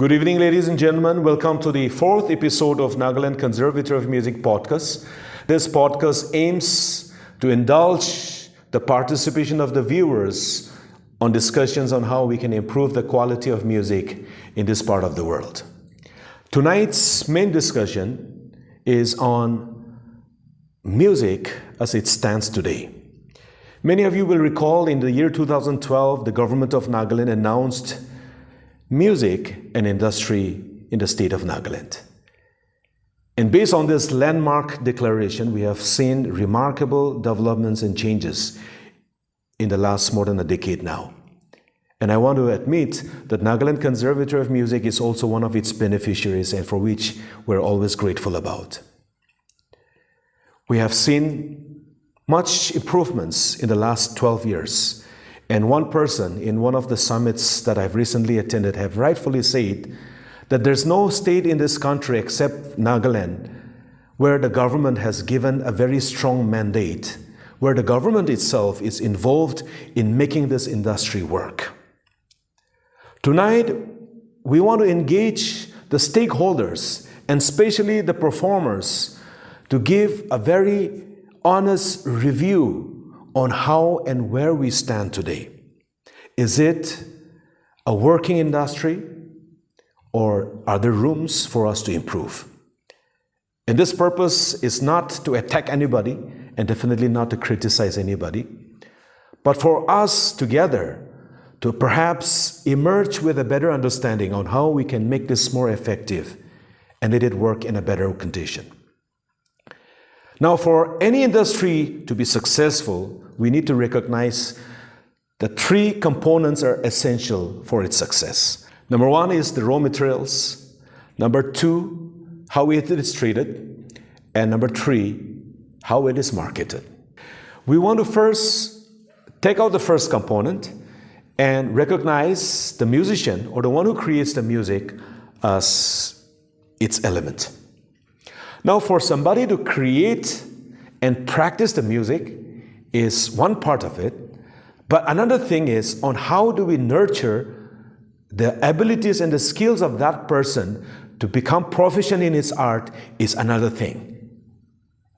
Good evening, ladies and gentlemen. Welcome to the fourth episode of Nagaland Conservatory of Music podcast. This podcast aims to indulge the participation of the viewers on discussions on how we can improve the quality of music in this part of the world. Tonight's main discussion is on music as it stands today. Many of you will recall in the year 2012, the government of Nagaland announced music and industry in the state of Nagaland. And based on this landmark declaration, we have seen remarkable developments and changes in the last more than a decade now. And I want to admit that Nagaland Conservatory of Music is also one of its beneficiaries and for which we're always grateful about. We have seen much improvements in the last 12 years. And one person in one of the summits that I've recently attended have rightfully said that there's no state in this country except Nagaland where the government has given a very strong mandate, where the government itself is involved in making this industry work. Tonight, we want to engage the stakeholders and especially the performers to give a very honest review on how and where we stand today. Is it a working industry or are there rooms for us to improve? And this purpose is not to attack anybody and definitely not to criticize anybody, but for us together to perhaps emerge with a better understanding on how we can make this more effective and let it work in a better condition. Now, for any industry to be successful, we need to recognize that three components are essential for its success. Number one is the raw materials. Number two, how it is treated. And number three, how it is marketed. We want to first take out the first component and recognize the musician or the one who creates the music as its element. Now, for somebody to create and practice the music is one part of it, but another thing is on how do we nurture the abilities and the skills of that person to become proficient in his art is another thing.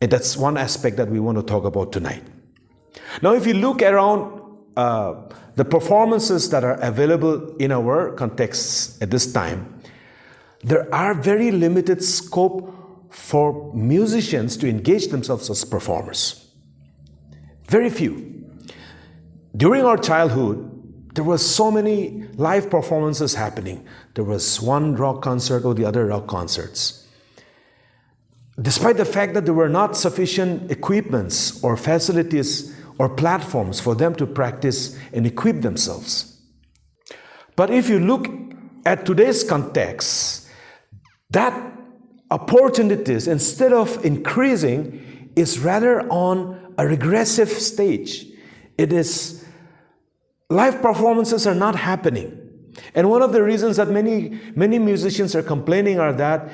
And that's one aspect that we want to talk about tonight. Now, if you look around the performances that are available in our contexts at this time, there are very limited scope for musicians to engage themselves as performers. Very few. During our childhood, there were so many live performances happening. There was one rock concert or the other rock concerts. Despite the fact that there were not sufficient equipments or facilities or platforms for them to practice and equip themselves. But if you look at today's context, that opportunities, instead of increasing, is rather on a regressive stage. It is, live performances are not happening. And one of the reasons that many musicians are complaining are that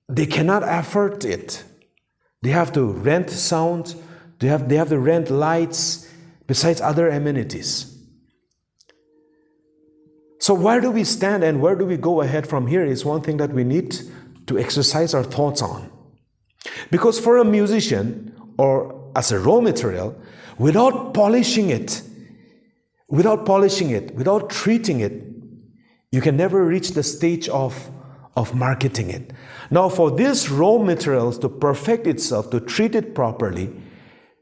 they cannot afford it. They have to rent sound, they have to rent lights, besides other amenities. So where do we stand and where do we go ahead from here is one thing that we need to exercise our thoughts on. Because for a musician or as a raw material, without polishing it, without treating it, you can never reach the stage of marketing it. Now, for these raw materials to perfect itself, to treat it properly,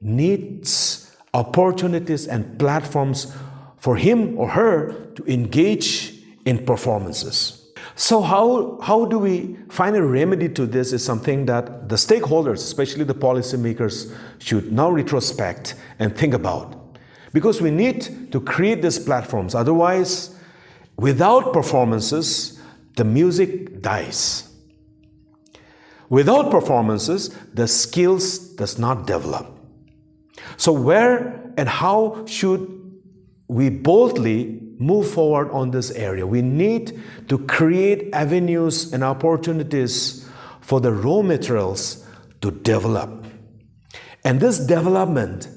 needs opportunities and platforms for him or her to engage in performances. So how do we find a remedy to this is something that the stakeholders, especially the policymakers, should now retrospect and think about. Because we need to create these platforms. Otherwise, without performances, the music dies. Without performances, the skills does not develop. So where and how should we boldly move forward on this area? We need to create avenues and opportunities for the raw materials to develop. And this development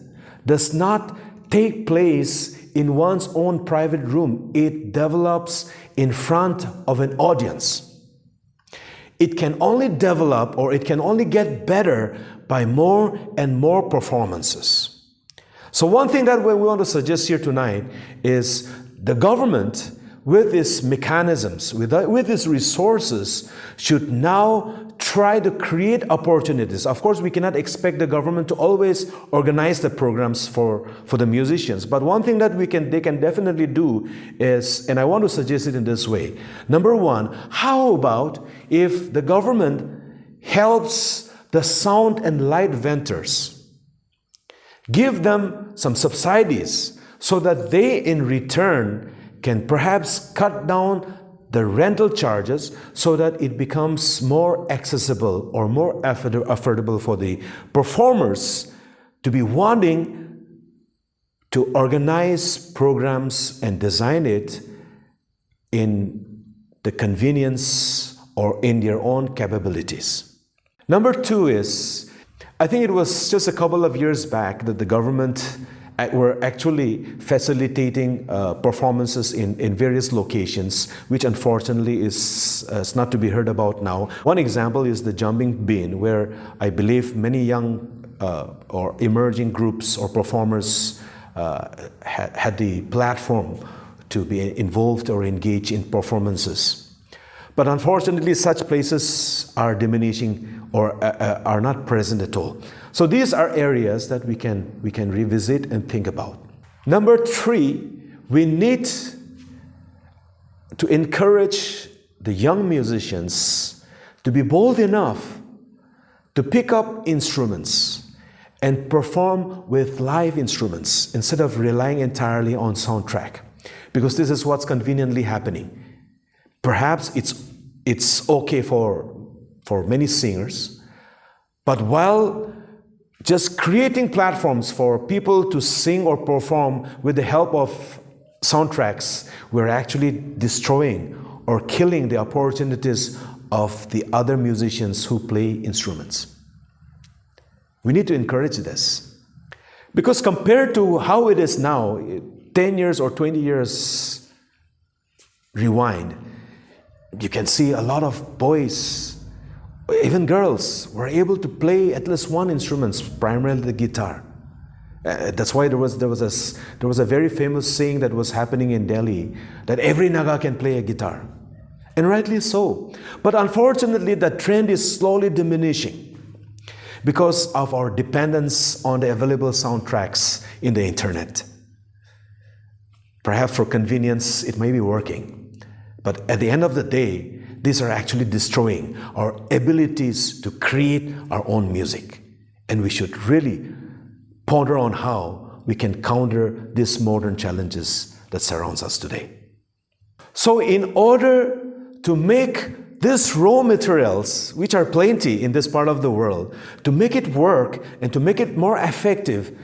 does not take place in one's own private room. It develops in front of an audience. It can only develop, or it can only get better by more and more performances. So one thing that we want to suggest here tonight is the government, with its mechanisms, with its resources, should now try to create opportunities. Of course, we cannot expect the government to always organize the programs for the musicians. But one thing that they can definitely do is, and I want to suggest it in this way. Number one, how about if the government helps the sound and light vendors? Give them some subsidies so that they, in return, can perhaps cut down the rental charges so that it becomes more accessible or more affordable for the performers to be wanting to organize programs and design it in the convenience or in their own capabilities. Number two is, I think it was just a couple of years back that the government were actually facilitating performances in various locations, which unfortunately is not to be heard about now. One example is the jumping bean, where I believe many young or emerging groups or performers had the platform to be involved or engage in performances. But unfortunately, such places are diminishing or are not present at all. So these are areas that we can revisit and think about. Number three, we need to encourage the young musicians to be bold enough to pick up instruments and perform with live instruments instead of relying entirely on soundtrack, because this is what's conveniently happening. Perhaps it's okay for many singers, but while just creating platforms for people to sing or perform with the help of soundtracks, we're actually destroying or killing the opportunities of the other musicians who play instruments. We need to encourage this, because compared to how it is now, 10 years or 20 years rewind, you can see a lot of boys, even girls, were able to play at least one instrument, primarily the guitar. That's why there was a very famous saying that was happening in Delhi, that every Naga can play a guitar. And rightly so. But unfortunately, that trend is slowly diminishing because of our dependence on the available soundtracks in the internet. Perhaps for convenience, it may be working. But at the end of the day, these are actually destroying our abilities to create our own music. And we should really ponder on how we can counter these modern challenges that surrounds us today. So in order to make these raw materials, which are plenty in this part of the world, to make it work and to make it more effective,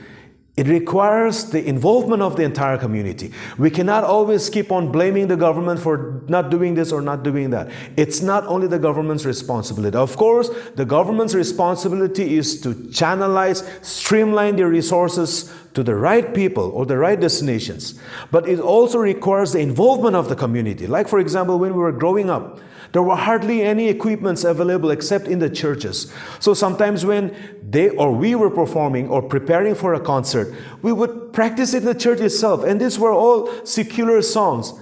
it requires the involvement of the entire community. We cannot always keep on blaming the government for not doing this or not doing that. It's not only the government's responsibility. Of course, the government's responsibility is to channelize, streamline their resources to the right people or the right destinations. But it also requires the involvement of the community. Like, for example, when we were growing up, there were hardly any equipments available except in the churches. So sometimes when we were performing or preparing for a concert, we would practice in the church itself. And these were all secular songs.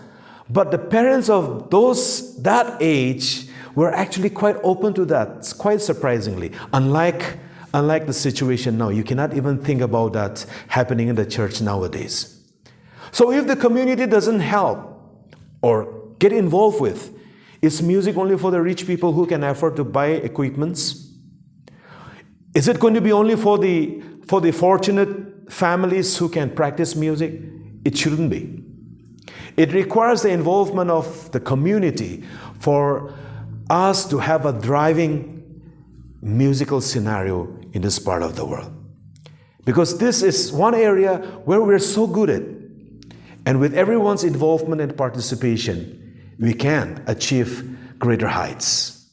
But the parents of that age were actually quite open to that, quite surprisingly. Unlike the situation now, you cannot even think about that happening in the church nowadays. So if the community doesn't help or get involved with, is music only for the rich people who can afford to buy equipments? Is it going to be only for the fortunate families who can practice music? It shouldn't be. It requires the involvement of the community for us to have a thriving musical scenario in this part of the world. Because this is one area where we're so good at. And with everyone's involvement and participation, we can achieve greater heights.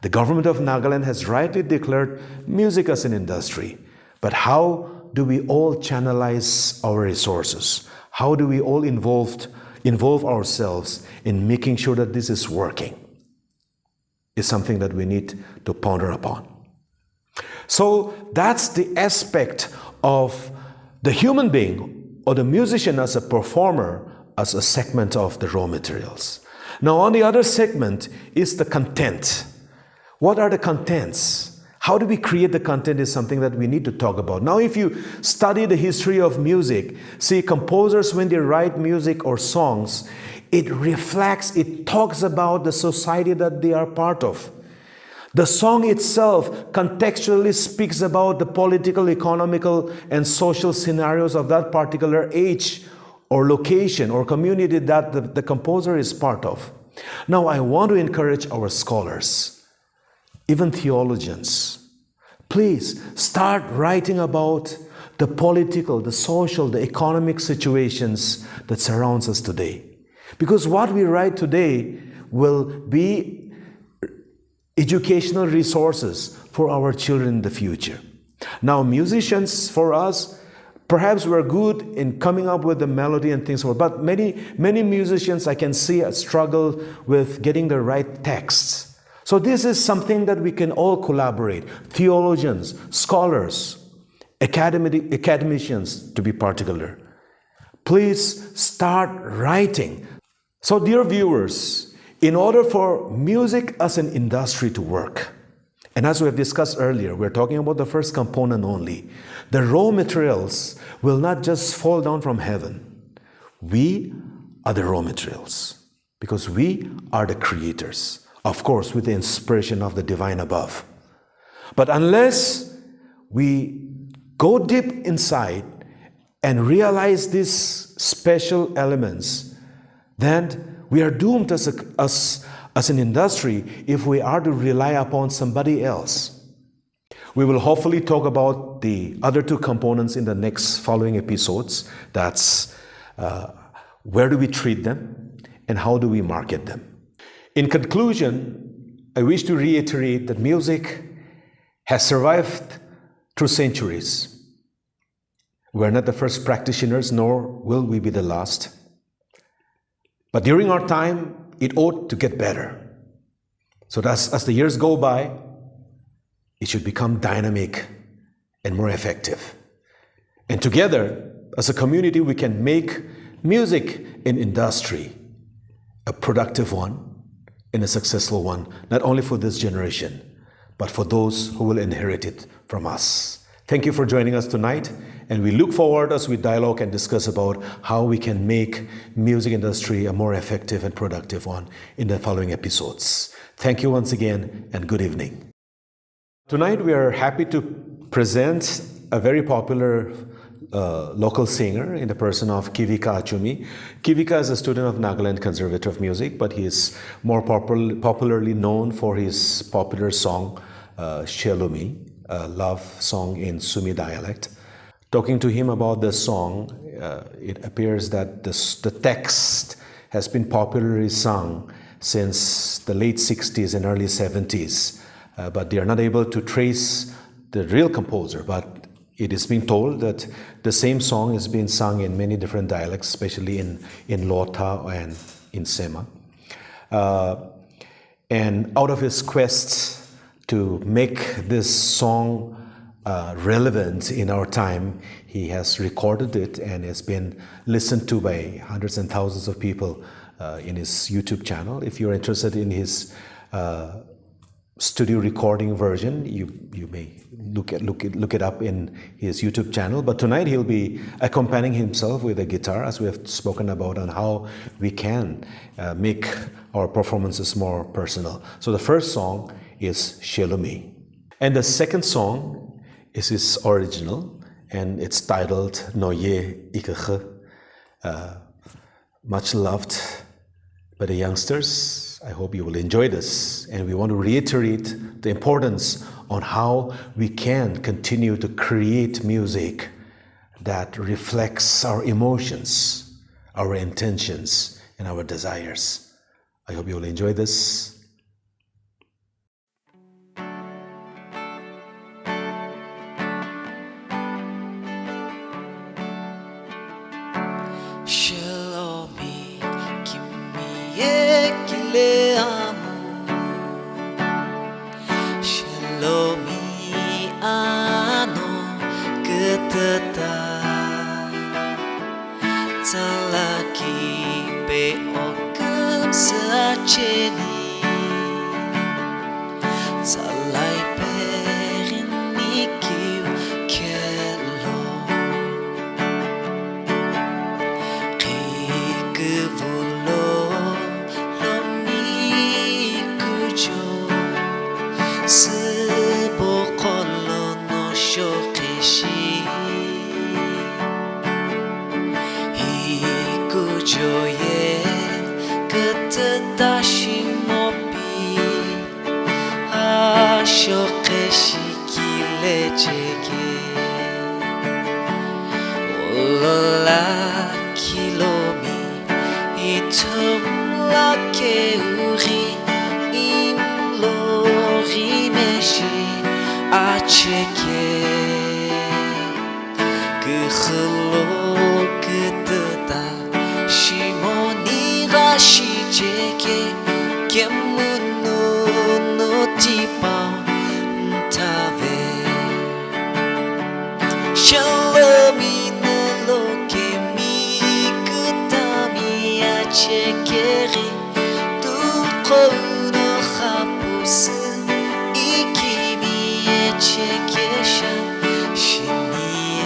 The government of Nagaland has rightly declared music as an industry. But how do we all channelize our resources? How do we all involve involve ourselves in making sure that this is working is something that we need to ponder upon. So that's the aspect of the human being or the musician as a performer as a segment of the raw materials. Now on the other segment is the content. What are the contents? How do we create the content is something that we need to talk about. Now if you study the history of music, see composers when they write music or songs, it reflects, it talks about the society that they are part of. The song itself contextually speaks about the political, economical, and social scenarios of that particular age or location or community that the composer is part of. Now, I want to encourage our scholars, even theologians, please start writing about the political, the social, the economic situations that surrounds us today. Because what we write today will be educational resources for our children in the future. Now, musicians, for us, perhaps we're good in coming up with the melody and things, but many musicians I can see struggle with getting the right texts. So this is something that we can all collaborate. Theologians, scholars, academicians to be particular. Please start writing. So dear viewers, in order for music as an industry to work, and as we have discussed earlier, we're talking about the first component only. The raw materials will not just fall down from heaven. We are the raw materials because we are the creators, of course, with the inspiration of the divine above. But unless we go deep inside and realize these special elements, then we are doomed as an industry if we are to rely upon somebody else. We will hopefully talk about the other two components in the next following episodes. That's where do we treat them and how do we market them. In conclusion, I wish to reiterate that music has survived through centuries. We're not the first practitioners, nor will we be the last. But during our time, it ought to get better. So that as the years go by, it should become dynamic and more effective. And together, as a community, we can make music an industry, a productive one and a successful one, not only for this generation, but for those who will inherit it from us. Thank you for joining us tonight. And we look forward as we dialogue and discuss about how we can make music industry a more effective and productive one in the following episodes. Thank you once again and good evening. Tonight we are happy to present a very popular local singer in the person of Ikuxü. Ikuxü is a student of Nagaland Conservatory of Music, but he is more popularly known for his popular song Lomi, a love song in Sumi dialect. Talking to him about this song, it appears that the text has been popularly sung since the late 60s and early 70s, but they are not able to trace the real composer. But it is being told that the same song is being sung in many different dialects, especially in Lota and in Sema. And out of his quest to make this song relevant in our time, he has recorded it and it's been listened to by hundreds and thousands of people in his YouTube channel. If you're interested in his studio recording version, you may look it up in his YouTube channel. But tonight he'll be accompanying himself with a guitar, as we have spoken about, on how we can make our performances more personal. So the first song is Lomi, and the second song is his original, and it's titled Noye, Ikuxü. Much loved by the youngsters. I hope you will enjoy this. And we want to reiterate the importance on how we can continue to create music that reflects our emotions, our intentions, and our desires. I hope you will enjoy this. Lomi, l'amour Shalomי אנו כתתה צלקי בעוקם סעצ'ני צלעי פרניקיו כלו חיגבולו lomi Ikuxü 스보컬로 노쇼케시 Ikuxü'ye 그때 다시 못비 아쇼케시 길레제게 올라 킬로미 이툼라케 우리 임로리메시 아체게 그흘로 그뜨다 시모니가 시제게 깨무누 노티바 타베 샬롬이 놀로게 미끄다미 아체게리 뚜코노 하부스 이기미에 체계샤 신이에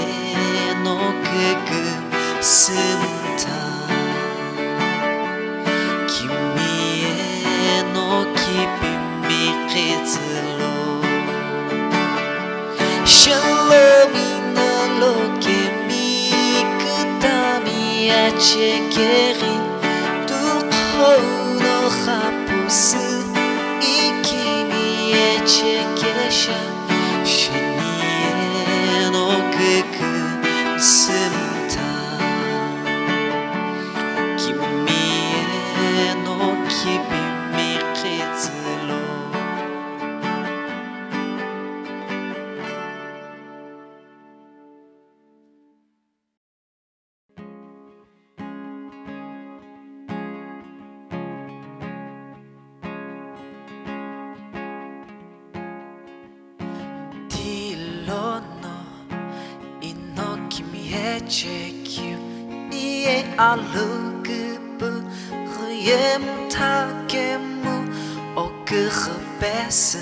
노그그 스무타 기미에 노기비미 qitzlo 샬롬이 놀로게 미끄다미 아체게리 뚜코노 하부스 이기미에 체계샤 신이에 노그그 스무타 기미에 노기비미 qitzlo 딜로노 이노키미에 체큐 이에 알루그부 흐옘타게무 오크흐베스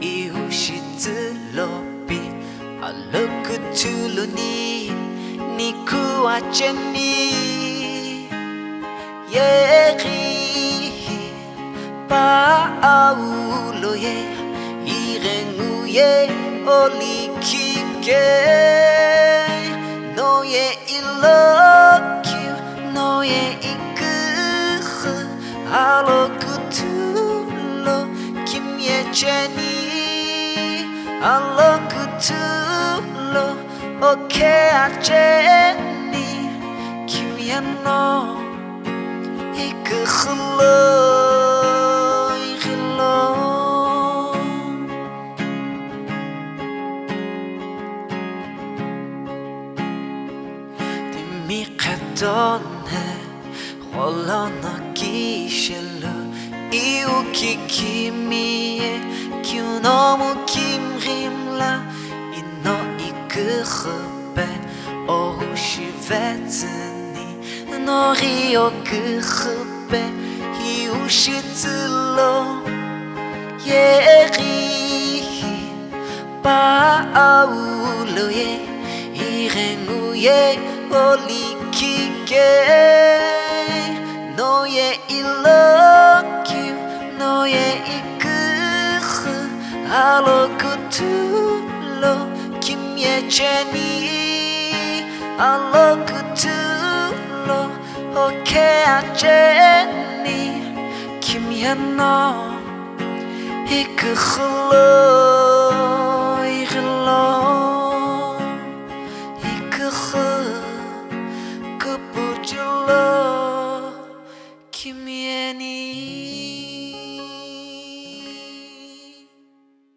이우시틀로비 알루크툴루니 니쿠아체니 예리 바아울로예 이랭우예 올리키게 Noye iloki Noye ikuxü alokutulo kimyecheni alokutulo okeacheni kimyano ikuxulo igilo 미카돈해 홀로나 기실루 이우키키미에 큐노무 김림라 이노 이크흐베 오후시베츠니 노리오 크흐베 이우시틀로 예리 바아울로예 이랭우예 올리키게 Noye iloki Noye ikuxü alokutulo kimyecheni alokutulo okeacheni kimyano ikuxulo